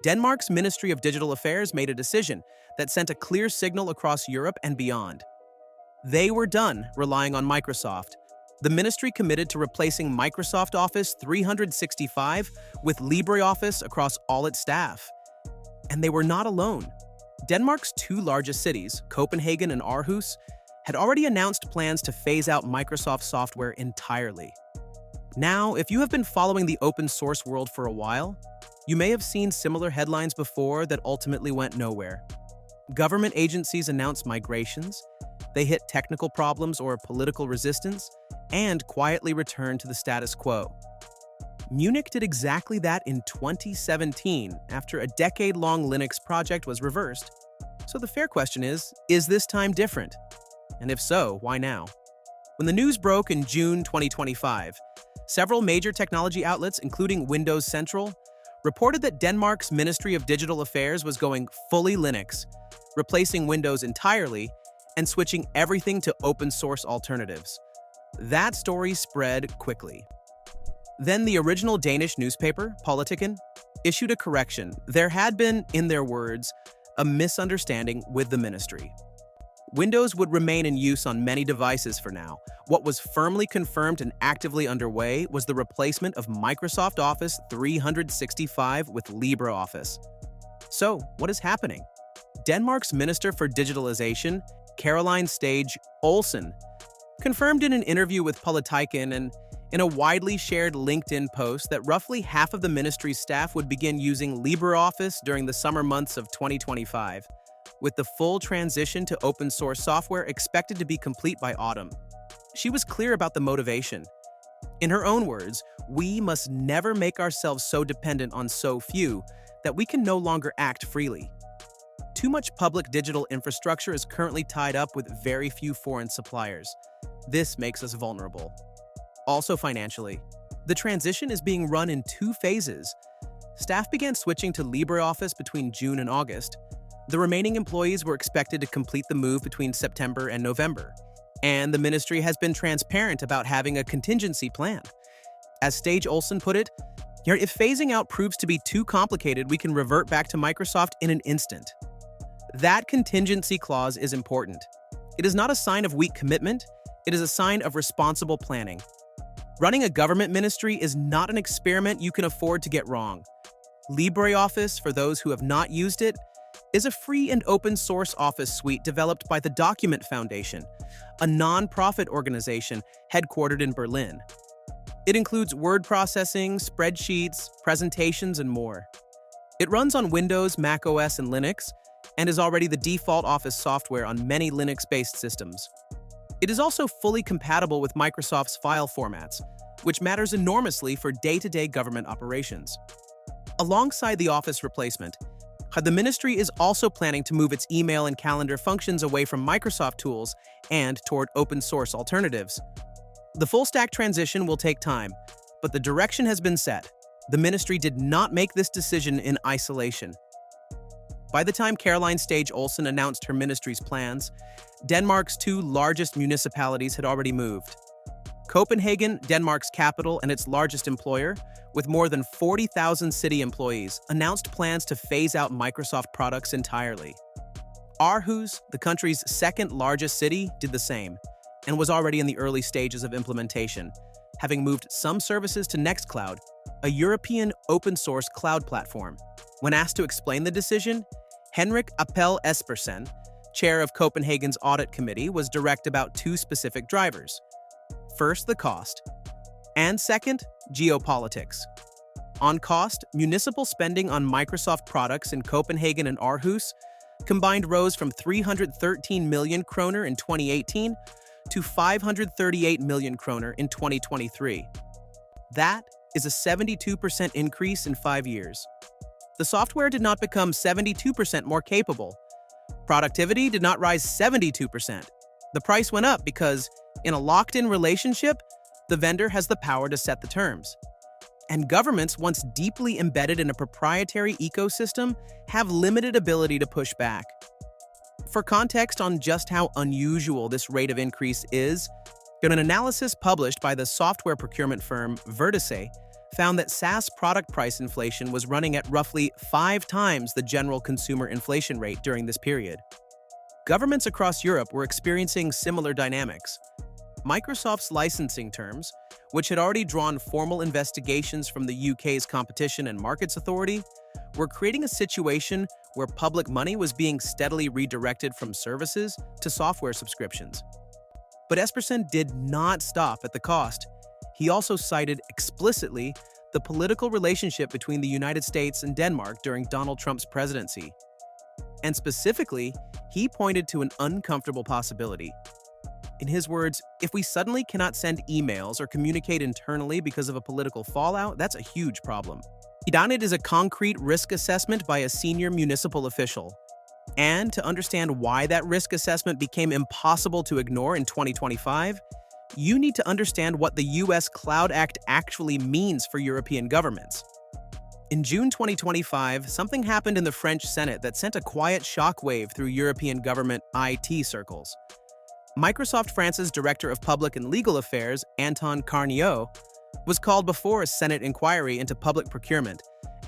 Denmark's Ministry of Digital Affairs made a decision that sent a clear signal across Europe and beyond. They were done relying on Microsoft. The ministry committed to replacing Microsoft Office 365 with LibreOffice across all its staff. And they were not alone. Denmark's two largest cities, Copenhagen and Aarhus, had already announced plans to phase out Microsoft software entirely. Now, if you have been following the open source world for a while, you may have seen similar headlines before that ultimately went nowhere. Government agencies announced migrations, they hit technical problems or political resistance, and quietly returned to the status quo. Munich did exactly that in 2017 after a decade-long Linux project was reversed. So the fair question is this time different? And if so, why now? When the news broke in June 2025, several major technology outlets, including Windows Central, reported that Denmark's Ministry of Digital Affairs was going fully Linux, replacing Windows entirely and switching everything to open-source alternatives. That story spread quickly. Then the original Danish newspaper, Politiken, issued a correction. There had been, in their words, a misunderstanding with the ministry. Windows would remain in use on many devices for now. What was firmly confirmed and actively underway was the replacement of Microsoft Office 365 with LibreOffice. So, what is happening? Denmark's Minister for Digitalization, Caroline Stage Olsen, confirmed in an interview with Politiken and in a widely shared LinkedIn post that roughly half of the ministry's staff would begin using LibreOffice during the summer months of 2025, with the full transition to open-source software expected to be complete by autumn. She was clear about the motivation. In her own words, "We must never make ourselves so dependent on so few that we can no longer act freely." Too much public digital infrastructure is currently tied up with very few foreign suppliers. This makes us vulnerable. Also financially, the transition is being run in two phases. Staff began switching to LibreOffice between June and August. The remaining employees were expected to complete the move between September and November. And the ministry has been transparent about having a contingency plan. As Stage Olsen put it, if phasing out proves to be too complicated, we can revert back to Microsoft in an instant. That contingency clause is important. It is not a sign of weak commitment, it is a sign of responsible planning. Running a government ministry is not an experiment you can afford to get wrong. LibreOffice, for those who have not used it, is a free and open-source office suite developed by the Document Foundation, a non-profit organization headquartered in Berlin. It includes word processing, spreadsheets, presentations, and more. It runs on Windows, Mac OS, and Linux, and is already the default Office software on many Linux-based systems. It is also fully compatible with Microsoft's file formats, which matters enormously for day-to-day government operations. Alongside the Office replacement, the ministry is also planning to move its email and calendar functions away from Microsoft tools and toward open-source alternatives. The full-stack transition will take time, but the direction has been set. The ministry did not make this decision in isolation. By the time Caroline Stage Olsen announced her ministry's plans, Denmark's two largest municipalities had already moved. Copenhagen, Denmark's capital and its largest employer, with more than 40,000 city employees, announced plans to phase out Microsoft products entirely. Aarhus, the country's second largest city, did the same, and was already in the early stages of implementation, having moved some services to Nextcloud, a European open-source cloud platform. When asked to explain the decision, Henrik Appel Espersen, chair of Copenhagen's audit committee, was direct about two specific drivers. First, the cost, and second, geopolitics. On cost, municipal spending on Microsoft products in Copenhagen and Aarhus combined rose from 313 million kroner in 2018 to 538 million kroner in 2023. That is a 72% increase in 5 years. The software did not become 72% more capable. Productivity did not rise 72%. The price went up because, in a locked-in relationship, the vendor has the power to set the terms. And governments, once deeply embedded in a proprietary ecosystem, have limited ability to push back. For context on just how unusual this rate of increase is, in an analysis published by the software procurement firm Vertice found that SaaS product price inflation was running at roughly 5 times the general consumer inflation rate during this period. Governments across Europe were experiencing similar dynamics. Microsoft's licensing terms, which had already drawn formal investigations from the UK's Competition and Markets Authority, were creating a situation where public money was being steadily redirected from services to software subscriptions. But Espersen did not stop at the cost. He also cited explicitly the political relationship between the United States and Denmark during Donald Trump's presidency. And specifically, he pointed to an uncomfortable possibility. In his words, if we suddenly cannot send emails or communicate internally because of a political fallout, that's a huge problem. He done it as a concrete risk assessment by a senior municipal official. And to understand why that risk assessment became impossible to ignore in 2025, you need to understand what the US Cloud Act actually means for European governments. In June 2025, something happened in the French Senate that sent a quiet shockwave through European government IT circles. Microsoft France's Director of Public and Legal Affairs, Anton Carniot, was called before a Senate inquiry into public procurement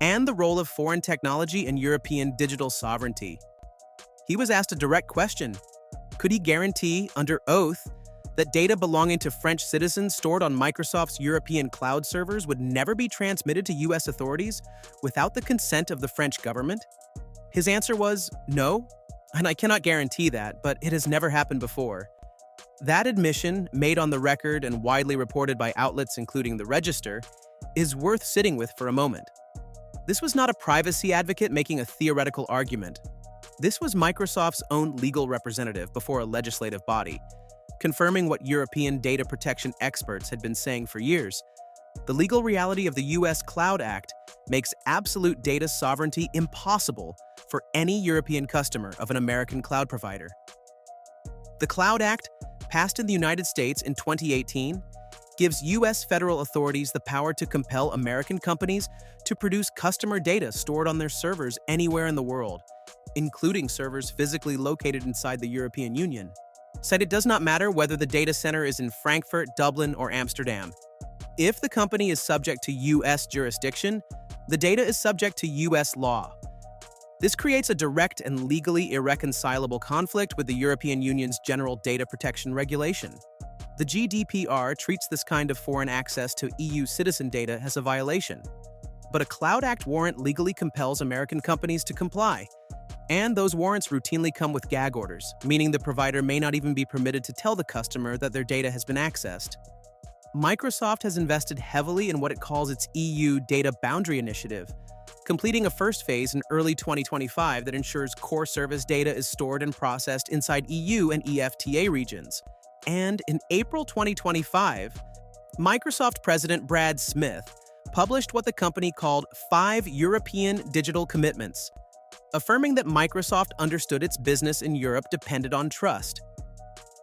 and the role of foreign technology in European digital sovereignty. He was asked a direct question. Could he guarantee, under oath, that data belonging to French citizens stored on Microsoft's European cloud servers would never be transmitted to US authorities without the consent of the French government? His answer was, no, and I cannot guarantee that, but it has never happened before. That admission, made on the record and widely reported by outlets including the Register, is worth sitting with for a moment. This was not a privacy advocate making a theoretical argument. This was Microsoft's own legal representative before a legislative body, confirming what European data protection experts had been saying for years. The legal reality of the US Cloud Act makes absolute data sovereignty impossible for any European customer of an American cloud provider. The Cloud Act, passed in the United States in 2018, gives US federal authorities the power to compel American companies to produce customer data stored on their servers anywhere in the world, including servers physically located inside the European Union. Said it does not matter whether the data center is in Frankfurt, Dublin, or Amsterdam. If the company is subject to US jurisdiction, the data is subject to US law. This creates a direct and legally irreconcilable conflict with the European Union's General Data Protection Regulation. The GDPR treats this kind of foreign access to EU citizen data as a violation. But a Cloud Act warrant legally compels American companies to comply. And those warrants routinely come with gag orders, meaning the provider may not even be permitted to tell the customer that their data has been accessed. Microsoft has invested heavily in what it calls its EU Data Boundary Initiative, completing a first phase in early 2025 that ensures core service data is stored and processed inside EU and EFTA regions. And in April 2025, Microsoft President Brad Smith published what the company called 5 European Digital Commitments, affirming that Microsoft understood its business in Europe depended on trust.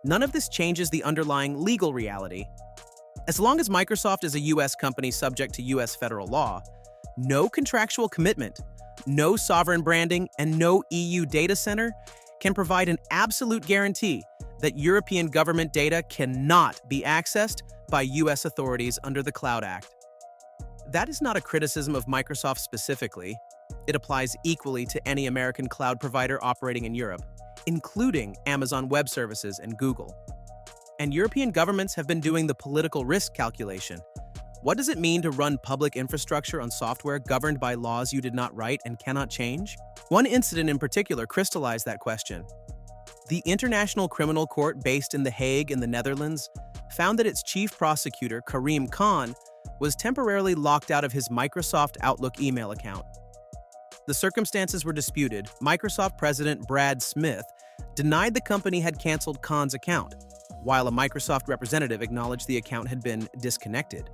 None of this changes the underlying legal reality. As long as Microsoft is a US company subject to US federal law, no contractual commitment, no sovereign branding, and no EU data center can provide an absolute guarantee that European government data cannot be accessed by US authorities under the Cloud Act. That is not a criticism of Microsoft specifically. It applies equally to any American cloud provider operating in Europe, including Amazon Web Services and Google. And European governments have been doing the political risk calculation. What does it mean to run public infrastructure on software governed by laws you did not write and cannot change? One incident in particular crystallized that question. The International Criminal Court based in The Hague in the Netherlands found that its chief prosecutor, Karim Khan, was temporarily locked out of his Microsoft Outlook email account. The circumstances were disputed. Microsoft President Brad Smith denied the company had canceled Khan's account, while a Microsoft representative acknowledged the account had been disconnected.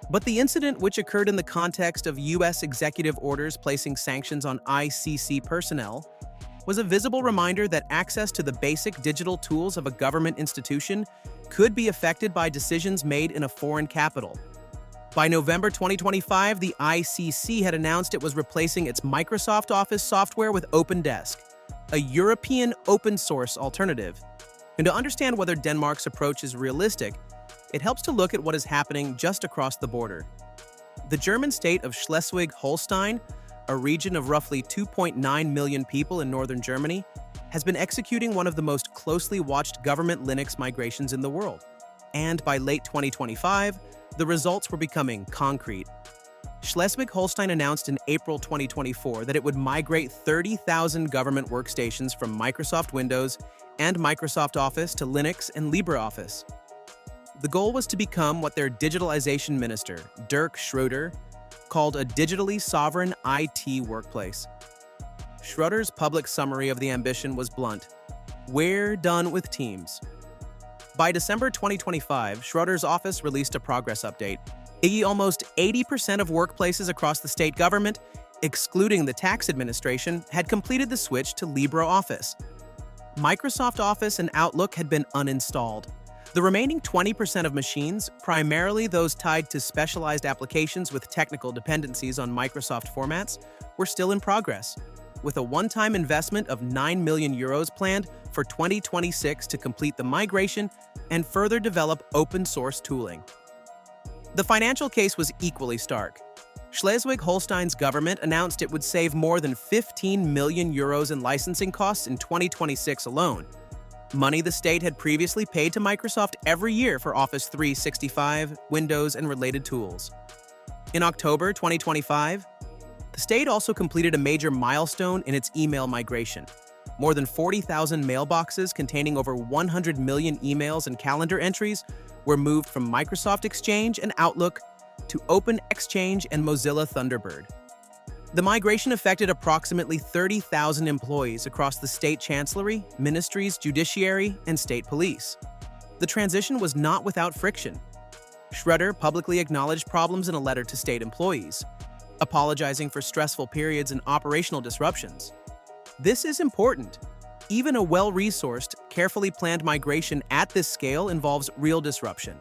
But the incident, which occurred in the context of US executive orders placing sanctions on ICC personnel, was a visible reminder that access to the basic digital tools of a government institution could be affected by decisions made in a foreign capital. By November 2025, the ICC had announced it was replacing its Microsoft Office software with OpenDesk, a European open-source alternative. And to understand whether Denmark's approach is realistic, it helps to look at what is happening just across the border. The German state of Schleswig-Holstein, a region of roughly 2.9 million people in northern Germany, has been executing one of the most closely watched government Linux migrations in the world. And by late 2025, the results were becoming concrete. Schleswig-Holstein announced in April 2024 that it would migrate 30,000 government workstations from Microsoft Windows and Microsoft Office to Linux and LibreOffice. The goal was to become what their digitalization minister, Dirk Schroeder, called a digitally sovereign IT workplace. Schroeder's public summary of the ambition was blunt: "We're done with Teams." By December 2025, Schroeder's office released a progress update. Almost 80% of workplaces across the state government, excluding the tax administration, had completed the switch to LibreOffice. Microsoft Office and Outlook had been uninstalled. The remaining 20% of machines, primarily those tied to specialized applications with technical dependencies on Microsoft formats, were still in progress, with a one-time investment of €9 million planned for 2026 to complete the migration and further develop open-source tooling. The financial case was equally stark. Schleswig-Holstein's government announced it would save more than €15 million in licensing costs in 2026 alone, money the state had previously paid to Microsoft every year for Office 365, Windows, and related tools. In October 2025, the state also completed a major milestone in its email migration. More than 40,000 mailboxes containing over 100 million emails and calendar entries were moved from Microsoft Exchange and Outlook to Open Exchange and Mozilla Thunderbird. The migration affected approximately 30,000 employees across the state chancellery, ministries, judiciary, and state police. The transition was not without friction. Schroeder publicly acknowledged problems in a letter to state employees, apologizing for stressful periods and operational disruptions. This is important. Even a well-resourced, carefully planned migration at this scale involves real disruption.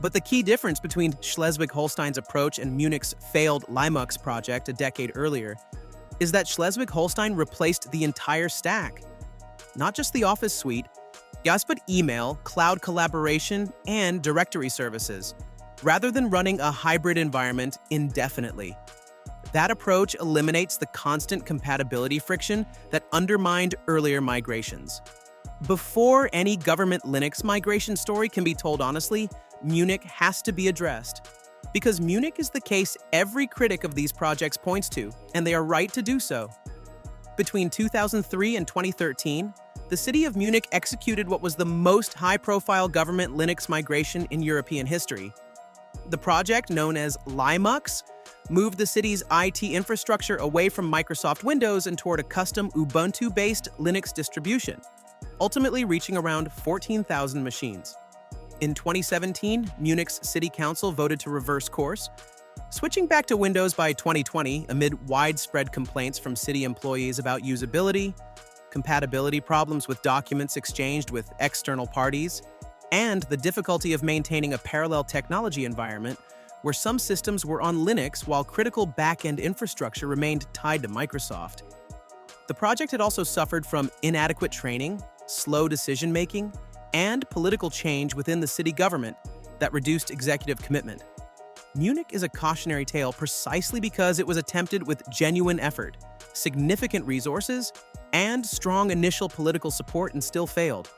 But the key difference between Schleswig-Holstein's approach and Munich's failed Linux project a decade earlier is that Schleswig-Holstein replaced the entire stack. Not just the Office suite, but email, cloud collaboration, and directory services, rather than running a hybrid environment indefinitely. That approach eliminates the constant compatibility friction that undermined earlier migrations. Before any government Linux migration story can be told honestly, Munich has to be addressed. Because Munich is the case every critic of these projects points to, and they are right to do so. Between 2003 and 2013, the city of Munich executed what was the most high-profile government Linux migration in European history. The project, known as Linux, moved the city's IT infrastructure away from Microsoft Windows and toward a custom Ubuntu-based Linux distribution, ultimately reaching around 14,000 machines. In 2017, Munich's city council voted to reverse course, switching back to Windows by 2020 amid widespread complaints from city employees about usability, compatibility problems with documents exchanged with external parties, and the difficulty of maintaining a parallel technology environment where some systems were on Linux while critical back-end infrastructure remained tied to Microsoft. The project had also suffered from inadequate training, slow decision-making, and political change within the city government that reduced executive commitment. Munich is a cautionary tale precisely because it was attempted with genuine effort, significant resources, and strong initial political support and still failed.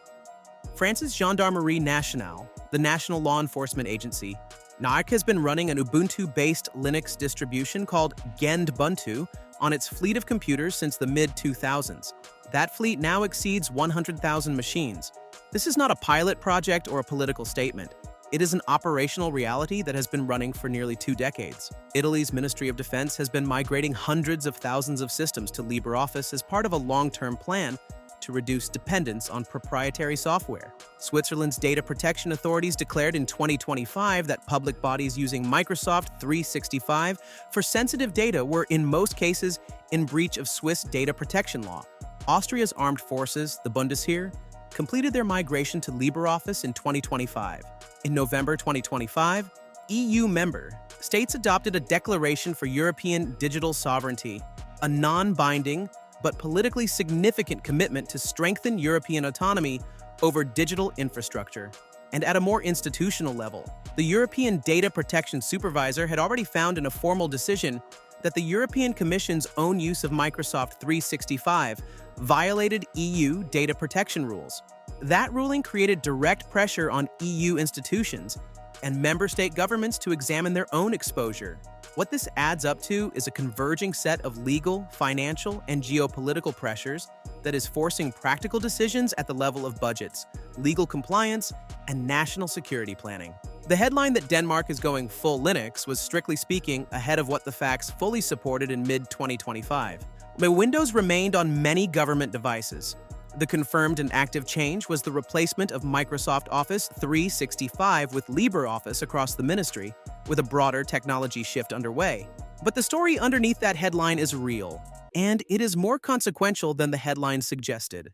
France's Gendarmerie Nationale, the national law enforcement agency, NARC has been running an Ubuntu-based Linux distribution called Gendbuntu on its fleet of computers since the mid-2000s. That fleet now exceeds 100,000 machines. This is not a pilot project or a political statement. It is an operational reality that has been running for nearly 2 decades. Italy's Ministry of Defense has been migrating hundreds of thousands of systems to LibreOffice as part of a long-term plan to reduce dependence on proprietary software. Switzerland's data protection authorities declared in 2025 that public bodies using Microsoft 365 for sensitive data were in most cases in breach of Swiss data protection law. Austria's armed forces, the Bundesheer, completed their migration to LibreOffice in 2025. In November 2025, EU member states adopted a Declaration for European Digital Sovereignty, a non-binding but politically significant commitment to strengthen European autonomy over digital infrastructure. And at a more institutional level, The European Data Protection Supervisor had already found in a formal decision that the European Commission's own use of Microsoft 365 violated EU data protection rules. That ruling created direct pressure on EU institutions and member state governments to examine their own exposure. What this adds up to is a converging set of legal, financial, and geopolitical pressures that is forcing practical decisions at the level of budgets, legal compliance, and national security planning. The headline that Denmark is going full Linux was, strictly speaking, ahead of what the facts fully supported in mid-2025. But Windows remained on many government devices. The confirmed and active change was the replacement of Microsoft Office 365 with LibreOffice across the ministry, with a broader technology shift underway. But the story underneath that headline is real, and it is more consequential than the headline suggested.